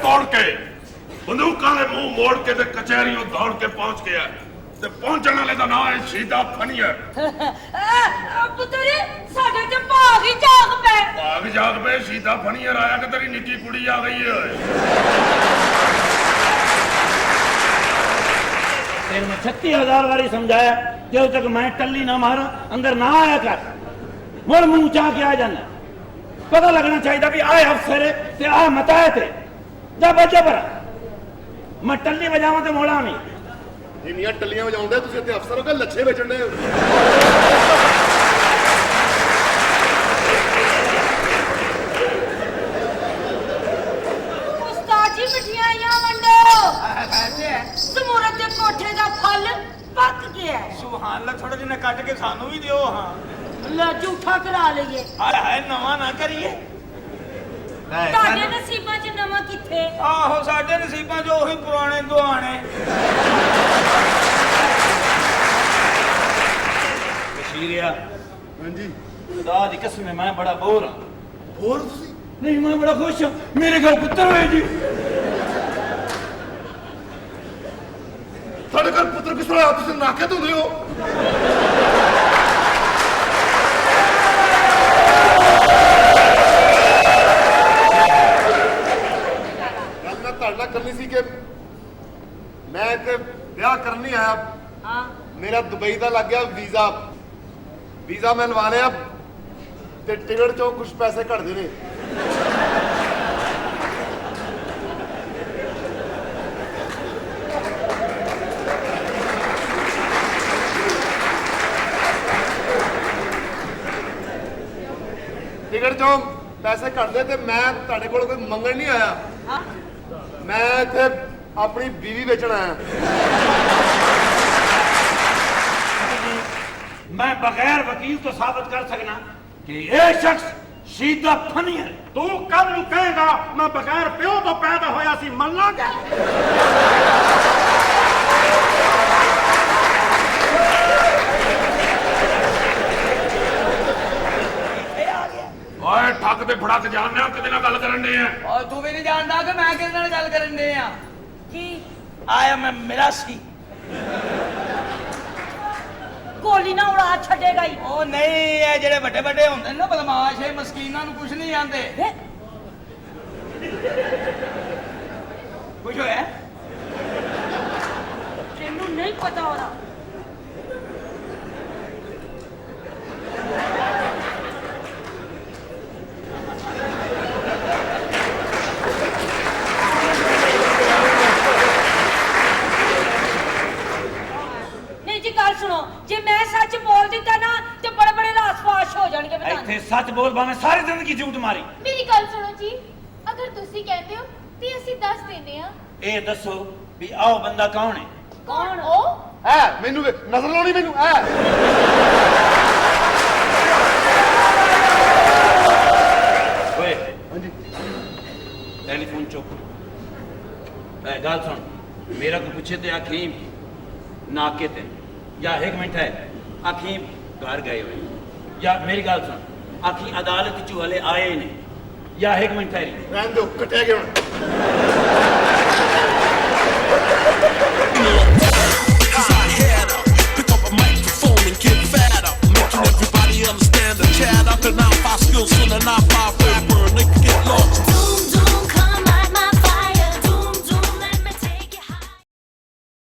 तोड़ के बंदूकां दे मुंह मोड़ के ते कचहरियों दौड़ के पहुंच गया ते पहुंचने वाले दा नाम है सीधा फनियर। पुत्र साडे ते भाग ही जाग पे सीधा फनियर आया कि तेरी निक्की कुड़ी आ गई है। तेरे में 36,000 बारी समझाया जो तक मैं टल्ली ना मारा अंदर ना आया कर मुड़ मुंह चाह के आ जाना। पता लगना चाहिए भी आए अफसर है ते आ मताए थे जा बजा पर मैं टल्ली बजावा ते मोड़ा में जिन्नियां टल्लियां बजाउंदे तुसीं ते अफसर हो के लच्छे बेचण दे। उस्ताद जी मिठाइयां वंडो समूरत दे कोठे दा फल पक गया है। सुभान अल्लाह थोड़ा जिन्ना कट के सानू भी दियो। हाँ ले झूठा करा लईए। हाय हाय नवा ना करिए। ਤੁਹਾਡੇ ਨਸੀਬਾਂ 'ਚ ਨਵਾਂ ਕਿੱਥੇ? ਆਹੋ ਸਾਡੇ ਨਸੀਬਾਂ 'ਚ ਉਹੀ ਪੁਰਾਣੇ ਦੁਆਣੇ। बशीरिया हां जी खुदा दी कसम मैं बड़ा बोर हां। बोर तुसीं? नहीं मैं बड़ा खुश हूं मेरे घर पुत्र होए जी। ਤੁਹਾਡੇ ਘਰ ਪੁੱਤਰ ਕਿਸ ਤਰ੍ਹਾਂ ਤੁਸੀਂ ਨਾਕੇ ਧੋਂਦੇ ਹੋ? ਗੱਲ ਮੈਂ ਤੁਹਾਡੇ ਨਾਲ ਕਰਨੀ ਸੀ ਕਿ ਮੈਂ ਇੱਥੇ ਵਿਆਹ ਕਰਨ ਨਹੀਂ ਆਇਆ। ਹਾਂ ਮੇਰਾ ਦੁਬਈ ਦਾ ਲੱਗ ਗਿਆ ਵੀਜ਼ਾ ਮੈਂ ਲਵਾ ਲਿਆ ਤੇ ਟਿਕਟ ਚੋਂ ਕੁਝ ਪੈਸੇ ਘਟਦੇ ਨੇ। ਟਿਕਟ ਚੋਂ ਪੈਸੇ ਘਟਦੇ ਤੇ ਮੈਂ ਤੁਹਾਡੇ ਕੋਲ ਕੋਈ ਮੰਗਣ ਨਹੀਂ ਆਇਆ। ਹਾਂ ਮੈਂ ਇੱਥੇ ਆਪਣੀ ਬੀਵੀ ਵੇਚਣ ਆਇਆ। मैं बगैर वकील तो साबित कर सकना कि यह शख्स सीधा फनियर है। तू कल नूं कहेगा मैं बगैर प्यो तो पैदा होया सी मन लागा। ओए ठग ते फड़क जानने किदे नाल गल करन दे आ। और तू भी नहीं जानता कि मैं किस नाल गल करन दे आ। ਕੀ आया मैं मिरासी। ਗੋਲੀ ਨਾ ਉਡਾ ਛੱਡੇਗਾ ਹੀ। ਉਹ ਨਹੀਂ ਇਹ ਜਿਹੜੇ ਵੱਡੇ ਵੱਡੇ ਹੁੰਦੇ ਨੇ ਨਾ ਬਦਮਾਸ਼ ਇਹ ਮਸਕੀਨਾਂ ਨੂੰ ਕੁਝ ਨਹੀਂ ਆਂਦੇ। ਕੁਝ ਹੋਇਆ? ਤੈਨੂੰ ਨਹੀਂ ਪਤਾ ਹੋਣਾ। ਨਹੀਂ ਜੀ ਗੱਲ ਸੁਣੋ ਜੇ ਮੈਂ ਸੱਚ ਬੋਲ ਦਿੱਤਾ ਨਾ ਤੇ ਬੜੇ ਬੜੇ ਰਾਸ-ਫਾਸ਼ ਹੋ ਜਾਣਗੇ ਬਤਾ। ਇੱਥੇ ਸੱਚ ਬੋਲ ਭਾਵੇਂ ਸਾਰੀ ਜ਼ਿੰਦਗੀ ਝੂਠ ਮਾਰੀ। ਮੇਰੀ ਗੱਲ ਸੁਣੋ ਜੀ ਅਗਰ ਤੁਸੀਂ ਕਹਿੰਦੇ ਹੋ ਤੇ ਅਸੀਂ ਦੱਸ ਦਿੰਦੇ ਆ। ਇਹ ਦੱਸੋ ਵੀ ਆਓ ਬੰਦਾ ਕੌਣ ਹੈ? ਕੌਣ ਉਹ? ਐ ਮੈਨੂੰ ਨਜ਼ਰ ਲਾਉਣੀ ਮੈਨੂੰ ਐ ਓਏ ਹਾਂਜੀ टेलीफोन चुप। गल सुन मेरा को पूछे ते आखीम नाके ते या एक मिनट है आखीम घर गए हुए या मेरी गल सुन आखी अदालत चू हले आए ने या एक मिनट ठहरी ਰਹਿਣ ਦਿਓ ਕੱਟਿਆ ਗਿਆ ਹੁਣ।